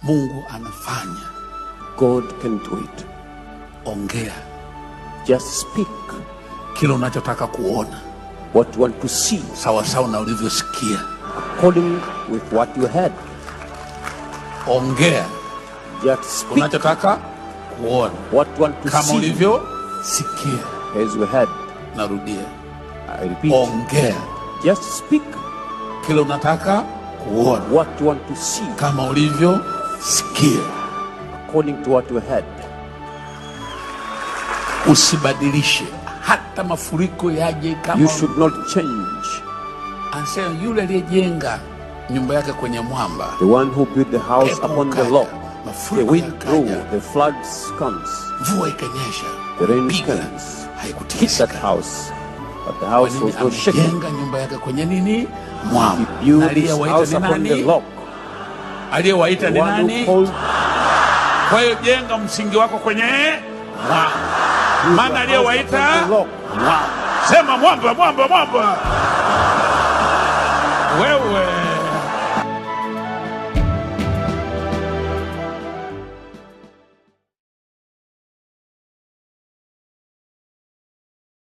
Mungu anafanya. God can do it. Ongea. Just speak. Kile unachotaka kuona. What you want to see. Sawa sawa na ulivyosikia. According with what you heard. Ongea. Just speak. Unachotaka kuona. What you want to see. Kama ulivyosikia. As you heard. Narudia. I repeat. Ongea. Just speak. Kile unataka kuona. What you want to see. Kama ulivyosikia. According to what you heard. Usibadilishe hata mafuriko yaje kama. You should not change. Anasema yule aliyejenga nyumba yake kwenye mwamba. The one who built the house upon the rock. The wind blew, the floods comes. Mvua ikanyesha. The rain comes. Hit that house. But the house was not shaken. Amejenga nyumba yake kwenye nini? Mwamba. He built his house upon the rock. Aliyewaita ni nani? Kwa hiyo jenga msingi wako kwenye mwamba. Maana aliyewaita mwamba. Sema mwamba, mwamba, mwamba.